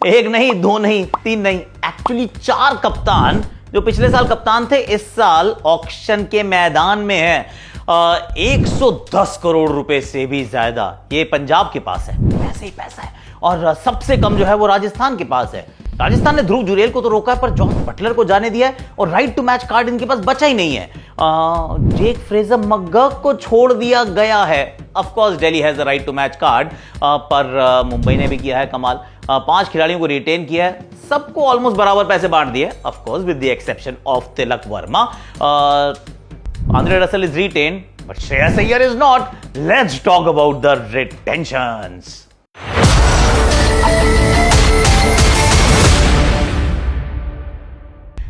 एक नहीं, दो नहीं, तीन नहीं, एक्चुअली 4 कप्तान जो पिछले साल कप्तान थे इस साल ऑक्शन के मैदान में है। 110 करोड़ रुपए से भी ज्यादा ये पंजाब के पास है, पैसे ही पैसा है। और सबसे कम जो है वो राजस्थान के पास है। राजस्थान ने ध्रुव जुरेल को तो रोका है पर जॉस बटलर को जाने दिया है और राइट टू मैच कार्ड इनके पास बचा ही नहीं है। जेक फ्रेजर मगर्क को छोड़ दिया गया है। Of course Delhi has the right to match card, पर मुंबई ने भी किया है कमाल। 5 खिलाड़ियों को रिटेन किया है, सबको ऑलमोस्ट बराबर पैसे बांट दिए, of course with the exception of Tilak Varma. Andre Russell is retain but Shreyas Iyer is not. Let's talk about the retentions.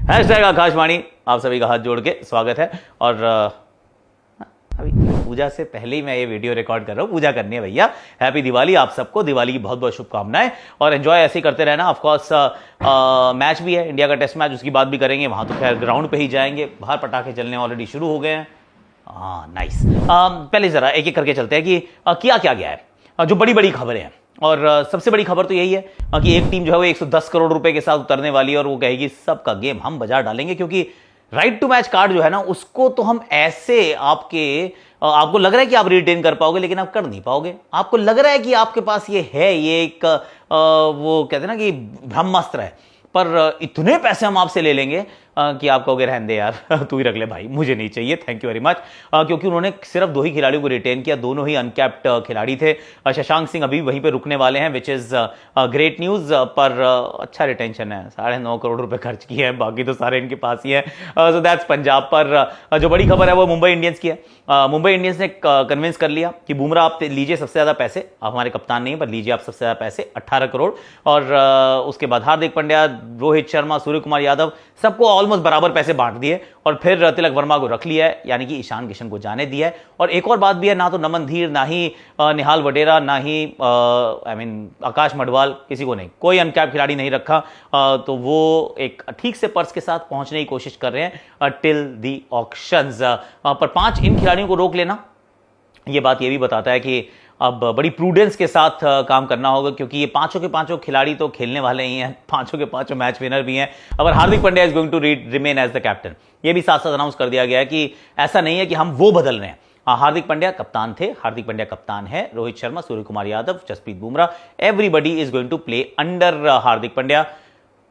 Hashtag Akashvani, आप सभी का हाथ जोड़ के स्वागत है। और अभी पूजा से पहले ही मैं ये वीडियो रिकॉर्ड कर रहा हूँ। पूजा करनी है भैया। हैप्पी दिवाली आप सबको, दिवाली की बहुत बहुत शुभकामनाएं और एंजॉय ऐसे ही करते रहना। ऑफ कोर्स मैच भी है, इंडिया का टेस्ट मैच, उसकी बात भी करेंगे। वहां तो खैर ग्राउंड पे ही जाएंगे, बाहर पटाखे चलने ऑलरेडी शुरू हो गए हैं। हाँ नाइस। पहले जरा एक एक करके चलते हैं कि किया क्या गया है, जो बड़ी बड़ी खबरें हैं। और सबसे बड़ी खबर तो यही है कि एक टीम जो है वो 110 करोड़ रुपए के साथ उतरने वाली है और वो कहेगी सबका गेम हम बाजार डालेंगे, क्योंकि राइट टू मैच कार्ड जो है ना उसको तो हम ऐसे आपको लग रहा है कि आप रिटेन कर पाओगे लेकिन आप कर नहीं पाओगे। आपको लग रहा है कि आपके पास ये है, ये एक वो कहते हैं ना कि ब्रह्मास्त्र है, पर इतने पैसे हम आपसे ले लेंगे कि आप कहोगे रहने दे यार, तू ही रख ले भाई, मुझे नहीं चाहिए, थैंक यू वेरी मच। क्योंकि उन्होंने सिर्फ 2 ही खिलाड़ियों को रिटेन किया, दोनों ही अनकैप्ड खिलाड़ी थे। शशांक सिंह अभी वहीं पे रुकने वाले हैं, विच इज ग्रेट न्यूज। पर अच्छा रिटेंशन है, 9.5 करोड़ रुपए खर्च किए हैं, बाकी तो सारे इनके पास ही है। So that's Punjab. पर जो बड़ी खबर है वो मुंबई इंडियंस की है। मुंबई इंडियंस ने कन्विंस कर लिया कि बुमराह आप लीजिए सबसे ज्यादा पैसे, आप हमारे कप्तान नहीं है पर लीजिए आप सबसे ज्यादा पैसे, 18 करोड़। और उसके बाद हार्दिक पांड्या, रोहित शर्मा, सूर्य कुमार यादव, सबको ऑलमोस्ट बराबर पैसे बांट दिए और फिर तिलक वर्मा को रख लिया है, यानी कि ईशान किशन को जाने दिया है। और एक और बात भी है, ना तो नमन धीर, ना ही निहाल वडेरा, ना ही आकाश मडवाल, किसी को नहीं, कोई अनकैप खिलाड़ी नहीं रखा। तो वो एक ठीक से पर्स के साथ पहुंचने की कोशिश कर रहे हैं टिल दी ऑक्शंस। पर 5 इन खिलाड़ियों को रोक लेना, ये बात ये भी बताता है कि अब बड़ी प्रूडेंस के साथ काम करना होगा, क्योंकि ये पांचों के पांचों खिलाड़ी तो खेलने वाले ही हैं, पांचों के पांचों मैच विनर भी हैं। अगर Hardik Pandya is going to remain as the captain, ये भी साथ साथ अनाउंस कर दिया गया है कि ऐसा नहीं है कि हम वो बदल रहे हैं। हार्दिक पांड्या कप्तान थे, हार्दिक पांड्या कप्तान है, Rohit Sharma, Surya Kumar Yadav, Jasprit Bumrah, everybody is going to play under Hardik Pandya,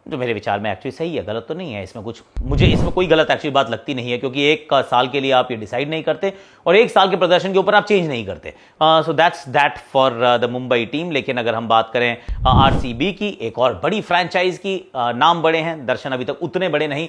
जो मेरे विचार में एक्चुअली सही है, गलत तो नहीं है इसमें कुछ, मुझे इसमें कोई गलत एक्चुअली बात लगती नहीं है, क्योंकि एक साल के लिए आप ये डिसाइड नहीं करते और एक साल के प्रदर्शन के ऊपर आप चेंज नहीं करते। So that's that for the Mumbai team. लेकिन अगर हम बात करें आरसीबी की, एक और बड़ी फ्रेंचाइज की, नाम बड़े हैं, दर्शन अभी तक उतने बड़े नहीं।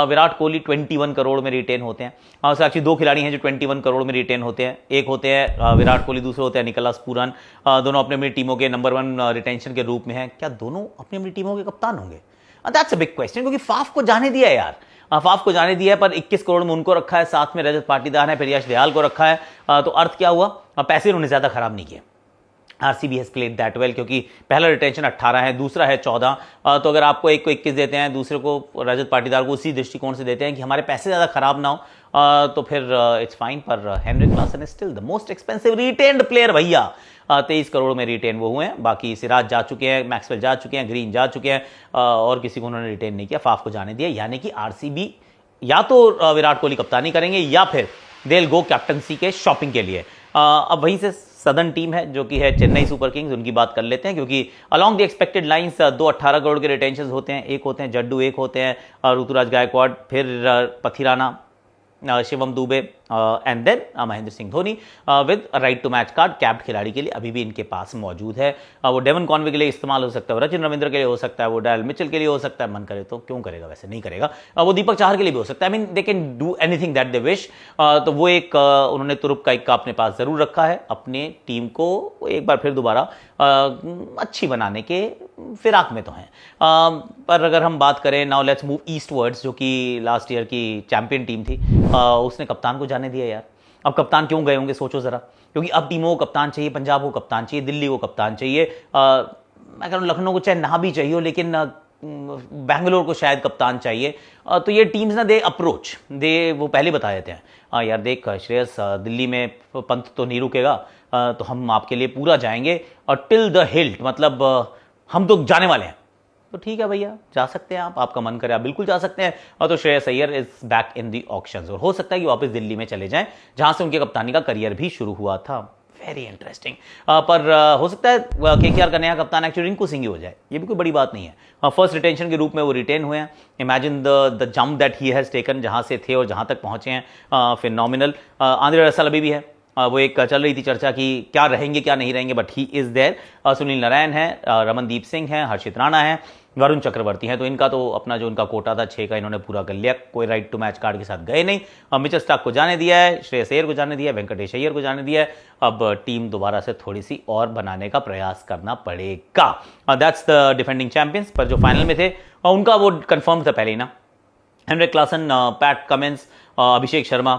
विराट कोहली 21 करोड़ में रिटेन होते हैं। एक्चुअली 2 खिलाड़ी हैं जो 21 करोड़ में रिटेन होते हैं, एक होते हैं विराट कोहली, दूसरे होते हैं निकोलस पूरन। दोनों अपनी अपनी टीमों के नंबर 1 रिटेंशन के रूप में हैं। क्या दोनों अपनी अपनी टीमों के कप्तान होंगे? दैट्स अ बिग क्वेश्चन, क्योंकि फाफ को जाने दिया है यार, फाफ को जाने दिया है, पर 21 करोड़ में उनको रखा है, साथ में रजत पाटीदार है, फिर यश दयाल को रखा है। तो अर्थ क्या हुआ? पैसे उन्होंने ज्यादा खराब नहीं किए। RCB has played that well, क्योंकि पहला रिटेंशन 18 है, दूसरा है 14। तो अगर आपको एक को 21 देते हैं, दूसरे को रजत पाटीदार को उसी दृष्टिकोण से देते हैं कि हमारे पैसे ज्यादा खराब ना हो, तो फिर इट्स फाइन। पर Heinrich Klaasen is still the most expensive retained player भैया। 23 करोड़ में रिटेन वो हुए हैं, बाकी सिराज जा चुके हैं, मैक्सवेल जा चुके हैं, ग्रीन जा चुके हैं, और किसी को उन्होंने रिटेन नहीं किया, फाफ को जाने दिया। यानी कि आरसीबी या तो विराट कोहली कप्तानी करेंगे या फिर दे विल गो कैप्टनसी के शॉपिंग के लिए। अब वहीं से सदर्न टीम है जो कि है चेन्नई सुपर किंग्स, उनकी बात कर लेते हैं, क्योंकि along the expected lines 2 18 crore के रिटेंशन होते हैं। एक होते हैं जड्डू, एक होते हैं ऋतुराज गायकवाड़, फिर Pathirana, Shivam Dube and then Mahendra Singh Dhoni with right to match card. Capped खिलाड़ी के लिए अभी भी इनके पास मौजूद है। वो डेवन कॉनवे के लिए इस्तेमाल हो सकता है, वो रचिन रविंद्र के लिए हो सकता है, वो डायल मिचेल के लिए हो सकता है, मन करे तो, क्यों करेगा, वैसे नहीं करेगा। वो दीपक चाहर के लिए भी हो सकता है। I mean they can do anything that they wish. तो वो एक उन्होंने तुरुप का इक्का अपने पास जरूर रखा है, अपने टीम को एक बार फिर दोबारा अच्छी बनाने के फिराक में तो हैं। पर अगर हम बात करें, नाउ लेट्स मूव ईस्टवर्ड्स, जो कि लास्ट ईयर की चैंपियन टीम थी, उसने कप्तान को जाने दिया यार। अब कप्तान क्यों गए होंगे सोचो जरा, क्योंकि अब टीमों को कप्तान चाहिए, पंजाब को कप्तान चाहिए, दिल्ली को कप्तान चाहिए, मैं कह रहा हूं लखनऊ को चाहे ना भी चाहिए हो, लेकिन बैंगलोर को शायद कप्तान चाहिए। तो ये टीम्स ना दे अप्रोच दे, वो पहले बता देते हैं यार देख श्रेयस, दिल्ली में पंत तो नहीं रुकेगा, तो हम आपके लिए पूरा जाएंगे और टिल द हिल्ट, मतलब हम तो जाने वाले हैं, तो ठीक है भैया, जा सकते हैं आप, आपका मन करे आप बिल्कुल जा सकते हैं। और तो Shreyas Iyer is back in the auctions, और हो सकता है कि वापस दिल्ली में चले जाएं जहां से उनके कप्तानी का करियर भी शुरू हुआ था। Very interesting. पर हो सकता है केकेआर का नया कप्तान एक्चुअली रिंकू सिंह ही हो जाए, ये भी कोई बड़ी बात नहीं है। फर्स्ट रिटेंशन के रूप में वो रिटेन हुए हैं। Imagine the jump that he has taken, जहां से थे और जहां तक पहुंचे हैं, फिनोमिनल। आंद्रे रसल अभी भी है, वो एक चल रही थी चर्चा कि क्या रहेंगे क्या नहीं रहेंगे, but he is there. Sunil Narine है, रमनदीप सिंह है, हर्षित राणा है, वरुण चक्रवर्ती हैं। तो इनका तो अपना जो उनका कोटा था 6 का इन्होंने पूरा कर लिया, कोई राइट टू मैच कार्ड के साथ गए नहीं। मिचेल स्टार्क को जाने दिया है, श्रेयस अय्यर को जाने दिया है, वेंकटेश अय्यर को जाने दिया है। अब टीम दोबारा से थोड़ी सी और बनाने का प्रयास करना पड़ेगा। That's the defending champions. पर जो फाइनल में थे उनका वो कन्फर्म था पहले ही ना, Heinrich Klaasen, Pat Cummins, Abhishek Sharma,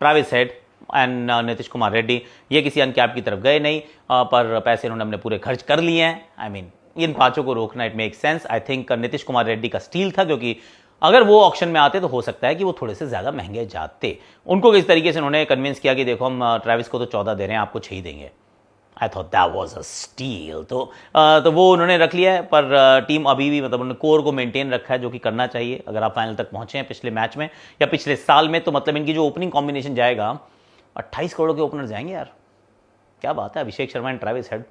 Travis Head and Nitish Kumar Reddy, ये किसी अनकैप की तरफ गए नहीं, पर पैसे इन्होंने अपने पूरे खर्च कर लिए हैं। आई मीन इन पांचों को रोकना it make sense. I think Nitish Kumar Reddy का स्टील था, क्योंकि अगर वो ऑक्शन में आते तो हो सकता है कि वो थोड़े से ज्यादा महंगे जाते। उनको किस तरीके से उन्होंने कन्विंस किया कि देखो हम ट्रैविस को तो 14 दे रहे हैं, आपको 6 देंगे। I thought that was a steel. तो वो उन्होंने रख लिया है, पर टीम अभी भी मतलब उन्होंने कोर को मेंटेन रखा है, जो कि करना चाहिए। अगर आप फाइनल तक पहुंचे हैं पिछले मैच में या पिछले साल में, तो मतलब इनकी जो ओपनिंग कॉम्बिनेशन जाएगा, 28 करोड़ के ओपनर जाएंगे यार, क्या बात है। Abhishek Sharma and Travis Head,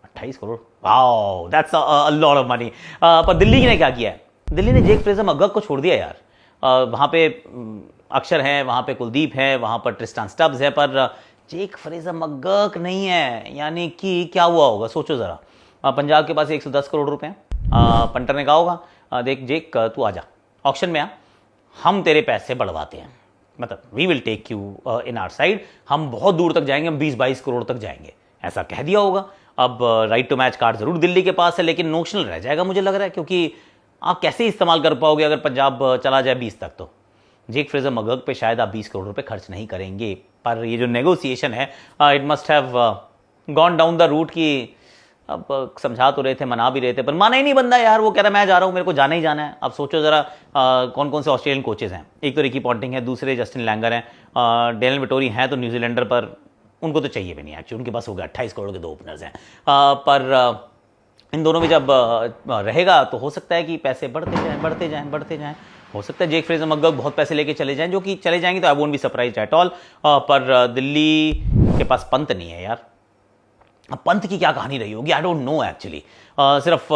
28 crore, wow, that's a lot of money. पर दिल्ली ने क्या किया है, दिल्ली ने जेक फ्रेजर मगग को छोड़ दिया यार। वहां पे अक्षर हैं, वहां पे कुलदीप है, वहां पर ट्रिस्टान स्टब्स है, पर जेक फ्रेजर मगग नहीं है। यानी कि क्या हुआ होगा सोचो जरा। पंजाब के पास 110 करोड़ रुपए हैं। पंटर ने कहा होगा देख जेक तू आजा, ऑक्शन में आ, हम तेरे पैसे बढ़वाते हैं, मतलब we will take you in our side, हम बहुत दूर तक जाएंगे, हम 20-22 करोड़ तक जाएंगे, ऐसा कह दिया होगा। अब राइट टू मैच कार्ड जरूर दिल्ली के पास है, लेकिन नोशनल रह जाएगा मुझे लग रहा है, क्योंकि आप कैसे इस्तेमाल कर पाओगे अगर पंजाब चला जाए 20 तक। तो जेक फ्रेजर मगग पे शायद आप 20 करोड़ रुपए खर्च नहीं करेंगे। पर ये जो नेगोशिएशन है, it must have gone down the route कि अब समझा तो रहे थे, मना भी रहे थे, पर माना ही नहीं बंदा यार। वो कह रहा मैं जा रहा हूँ, मेरे को जाना ही जाना है। अब सोचो जरा कौन कौन से ऑस्ट्रेलियन कोचेज हैं। एक तो रिकी पॉन्टिंग है, दूसरे जस्टिन लैंगर हैं, डेनियल विटोरी हैं तो न्यूजीलैंडर, पर उनको तो चाहिए भी नहीं एक्चुअली, उनके पास हो गया 28 करोड़ के 2 ओपनर्स हैं। पर इन दोनों में जब रहेगा तो हो सकता है कि पैसे बढ़ते जाएं। हो सकता है जेक फ्रेजर मगग बहुत पैसे लेके चले जाएं, जो कि चले जाएंगे तो I won't be surprised at all. पर दिल्ली के पास पंत नहीं है यार। अब पंत की क्या कहानी रही होगी, आई डोंट नो एक्चुअली। सिर्फ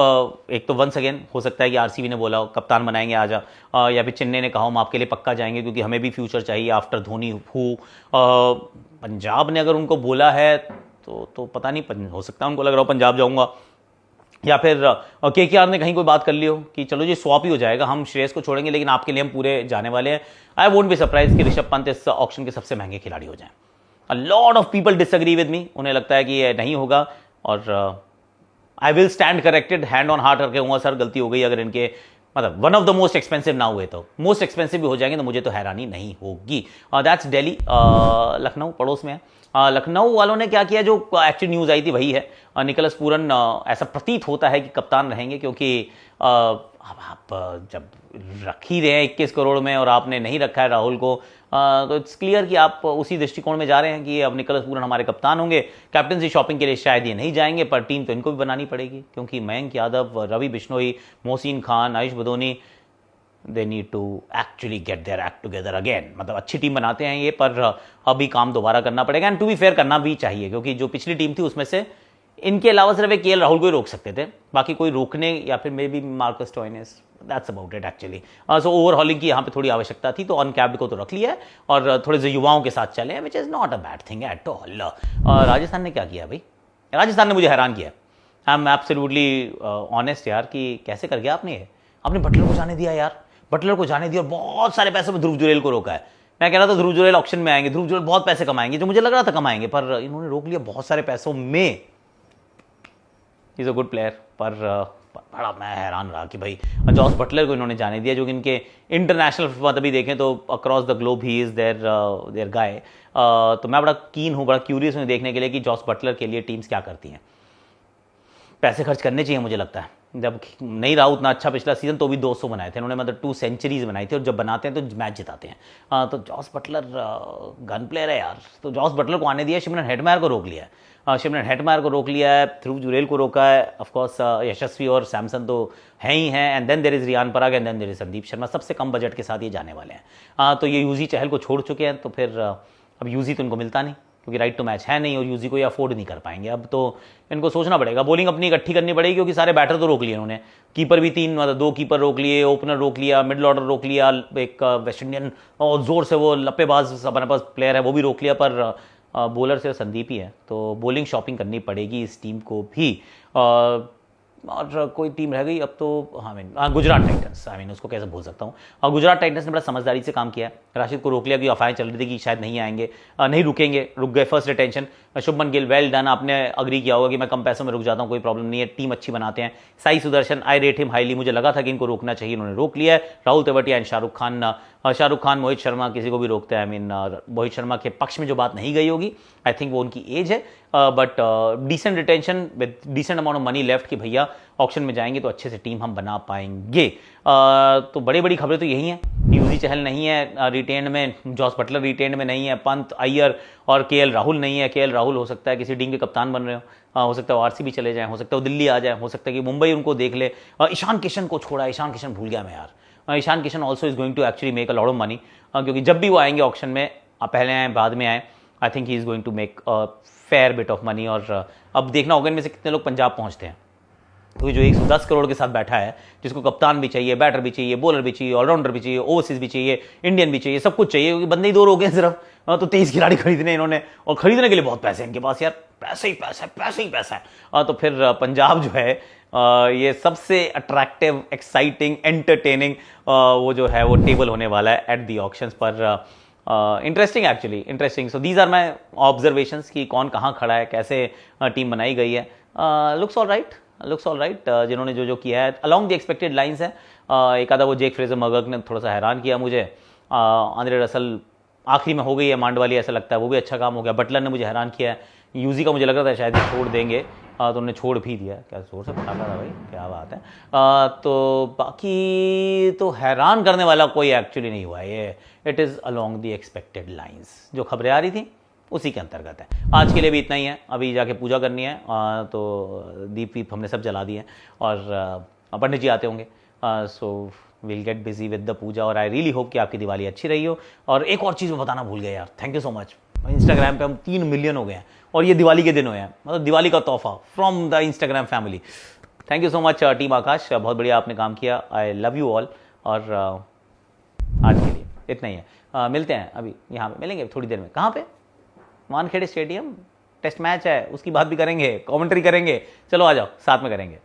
एक तो वंस अगेन हो सकता है कि आरसीबी ने बोला हो कप्तान बनाएंगे आजा, या फिर चेन्नई ने कहा हम आपके लिए पक्का जाएंगे क्योंकि हमें भी फ्यूचर चाहिए आफ्टर धोनी हु। पंजाब ने अगर उनको बोला है तो पता नहीं, हो सकता है उनको लग रहा हो पंजाब जाऊंगा, या फिर केकेआर ने कहीं कोई बात कर ली हो कि चलो जी स्वॉप ही हो जाएगा, हम श्रेयस को छोड़ेंगे लेकिन आपके लिए हम पूरे जाने वाले हैं। आई वोंट बी सरप्राइज कि ऋषभ पंत इस ऑक्शन के सबसे महंगे खिलाड़ी हो जाएं। A lot of people disagree with me, उन्हें लगता है कि ये नहीं होगा, और I will stand corrected, hand on heart करके कहूँगा सर गलती हो गई अगर इनके मतलब one of the most expensive ना हुए तो मोस्ट एक्सपेंसिव भी हो जाएंगे तो मुझे तो हैरानी नहीं होगी। दैट्स दिल्ली। लखनऊ पड़ोस में है। लखनऊ वालों ने क्या किया, जो एक्चुअली न्यूज़ आई थी वही है। निकोलस पूरन ऐसा प्रतीत होता है कि कप्तान रहेंगे, क्योंकि अब आप जब रख ही रहे हैं 21 करोड़ में और आपने नहीं रखा है राहुल को, तो इट्स क्लियर कि आप उसी दृष्टिकोण में जा रहे हैं कि अब निकोलस पूरन हमारे कप्तान होंगे। कैप्टनसी शॉपिंग के लिए शायद ये नहीं जाएंगे, पर टीम तो इनको भी बनानी पड़ेगी, क्योंकि Mayank Yadav, Ravi Bishnoi, Mohsin Khan, Ayush Badoni, they need to actually get their act together again. मतलब अच्छी टीम बनाते हैं ये, पर अभी काम दोबारा करना पड़ेगा, एंड टू बी फेयर करना भी चाहिए, क्योंकि जो पिछली टीम थी उसमें से इनके अलावा सिर्फ एक केएल राहुल को ही रोक सकते थे, बाकी कोई रोकने, या फिर may be Marcus Stoinis, that's about it actually. So overhauling की यहाँ पे थोड़ी आवश्यकता थी, तो अनकैप्ड को तो रख लिया है और थोड़े से युवाओं के साथ चले, which is not a bad thing at all. Rajasthan ने क्या किया भाई, राजस्थान ने मुझे हैरान किया। आई एम एब्सोल्युटली ऑनेस्ट यार कि कैसे कर गया आपने ये, आपने बटलर को जाने दिया यार, बटलर को जाने दिया और बहुत सारे पैसे में ध्रुव जुरेल को रोका है। मैं कह रहा था ध्रुव जुरेल ऑक्शन में आएंगे, ध्रुव जुरेल बहुत पैसे कमाएंगे, जो मुझे लग रहा था कमाएंगे, पर इन्होंने रोक लिया बहुत सारे पैसों में। इज़ अ गुड प्लेयर, पर बड़ा मैं हैरान रहा कि भाई जॉस बटलर को इन्होंने जाने दिया, जो कि इनके इंटरनेशनल मतलब भी देखें तो across the globe he is their guy. तो मैं बड़ा कीन हूँ, बड़ा क्यूरियस हूँ देखने के लिए कि जॉस बटलर के लिए टीम्स क्या करती हैं। पैसे खर्च करने चाहिए मुझे लगता है, जब नहीं रहा उतना अच्छा पिछला सीजन तो भी 200 बनाए थे इन्होंने, मतलब 2 सेंचुरीज बनाई थी, और जब बनाते हैं तो मैच जिताते हैं। तो जॉस बटलर गन प्लेयर है यार, तो जॉस बटलर को आने दिया, शिमरन हेटमायर को रोक लिया है, शिमरन हेटमायर को रोक लिया है, ध्रुव जुरेल को रोका है, ऑफकोर्स यशस्वी और सैमसन तो हैं ही हैं, and then there is Riyan Parag, and then there is Sandeep Sharma, सबसे कम बजट के साथ ये जाने वाले हैं। तो ये यूजी चहल को छोड़ चुके हैं, तो फिर अब यूजी तो इनको मिलता नहीं, क्योंकि राइट टू मैच है नहीं, और यूजी को ये अफोर्ड नहीं कर पाएंगे। अब तो इनको सोचना पड़ेगा, बॉलिंग अपनी इकट्ठी करनी पड़ेगी, क्योंकि सारे बैटर तो रोक लिए उन्होंने, कीपर भी 3 मतलब 2 कीपर रोक लिए, ओपनर रोक लिया, मिडिल ऑर्डर रोक लिया, एक वेस्ट इंडियन और जोर से वो लप्पेबाज अपने पास प्लेयर है वो भी रोक लिया, पर बॉलर से संदीप ही है, तो बॉलिंग शॉपिंग करनी पड़ेगी इस टीम को भी। और कोई टीम रह गई अब तो, हाँ गुजरात टाइटंस, उसको कैसे भूल सकता हूँ। और गुजरात टाइटंस ने बड़ा समझदारी से काम किया है, राशिद को रोक लिया, कि अफवाहें चल रही थी कि शायद नहीं आएंगे, नहीं रुकेंगे, रुक गए, first retention. Shubman Gill well done, आपने अग्री किया होगा कि मैं कम पैसों में रुक जाता हूँ, कोई प्रॉब्लम नहीं है, टीम अच्छी बनाते हैं। साई सुदर्शन, आई रेट हिम हाईली, मुझे लगा था कि इनको रोकना चाहिए, उन्होंने रोक लिया है। राहुल तेवतिया एंड शाहरुख खान, मोहित शर्मा, किसी को भी रोकते हैं, मोहित शर्मा के पक्ष में जो बात नहीं गई होगी, आई थिंक वो उनकी एज है, but decent retention with decent amount of money left, कि भैया ऑक्शन में जाएंगे तो अच्छे से टीम हम बना पाएंगे। तो बड़ी बड़ी खबरें तो यही हैं, यूजी चहल नहीं है रिटेन में, जॉस बटलर रिटेन में नहीं है, पंत, अय्यर और केएल राहुल नहीं है। केएल राहुल हो सकता है किसी टीम के कप्तान बन रहे हो सकता है वो आरसीबी चले जाएं, हो सकता है वो दिल्ली आ जाए, हो सकता है कि मुंबई उनको देख ले। ईशान किशन को छोड़ा, ईशान किशन भूल गया मैं यार, Ishan Kishan also is going to actually make a lot of money, क्योंकि जब भी वो आएंगे ऑक्शन में, पहले आए बाद में आए, I think he is going to make fair bit of money. और अब देखना होगा इनमें से कितने लोग पंजाब पहुंचते हैं, क्योंकि जो 110 करोड़ के साथ बैठा है, जिसको कप्तान भी चाहिए, बैटर भी चाहिए, बॉलर भी चाहिए, ऑलराउंडर भी चाहिए, ओवरसीज भी चाहिए, इंडियन भी चाहिए, सब कुछ चाहिए, क्योंकि बंदे ही 2 रोके हैं सिर्फ। तो 23 खिलाड़ी खरीदने इन्होंने, और खरीदने के लिए बहुत पैसे हैं इनके पास यार, पैसे ही पैसा है, पैसे ही पैसा है। तो फिर पंजाब जो है ये सबसे अट्रैक्टिव, एक्साइटिंग, एंटरटेनिंग वो जो है वो टेबल होने वाला है एट दी ऑक्शंस पर। Interesting actually, interesting. So these are my observations कि कौन कहाँ खड़ा है, कैसे टीम बनाई गई है। Looks all right, looks all right, जिन्होंने जो जो किया है अलॉन्ग द एक्सपेक्टेड लाइंस है। एक आधा वो जेक फ्रेजर मगर्क ने थोड़ा सा हैरान किया मुझे, आंद्रे रसल आखिरी में हो गई है मांड वाली, ऐसा लगता है वो भी अच्छा काम हो गया। बटलर ने मुझे हैरान किया है, यूजी का मुझे लग रहा था शायद छोड़ देंगे, तो उन्होंने छोड़ भी दिया, क्या जोर से पटाखा था भाई, क्या बात है। तो बाकी तो हैरान करने वाला कोई एक्चुअली नहीं हुआ ये, it is along the expected lines, जो खबरें आ रही थी उसी के अंतर्गत है। आज के लिए भी इतना ही है, अभी जाके पूजा करनी है, तो दीप वीप हमने सब जला दिए हैं, और पंडित जी आते होंगे, so will get busy with the puja. और आई रियली होप कि आपकी दिवाली अच्छी रही हो। और एक और चीज़ मैं बताना भूल गया यार, thank you so much, Instagram पे हम 3 मिलियन हो गए हैं, और ये दिवाली के दिन हुए हैं, मतलब दिवाली का तोहफा from the Instagram family. Thank you so much team Akash, बहुत बढ़िया आपने काम किया, आई लव यू ऑल। और आज के लिए इतना ही है, मिलते हैं अभी यहाँ पे, मिलेंगे थोड़ी देर में, कहाँ पे, वानखेड़े स्टेडियम, टेस्ट मैच है, उसकी बात भी करेंगे, कमेंट्री करेंगे, चलो आ जाओ साथ में करेंगे।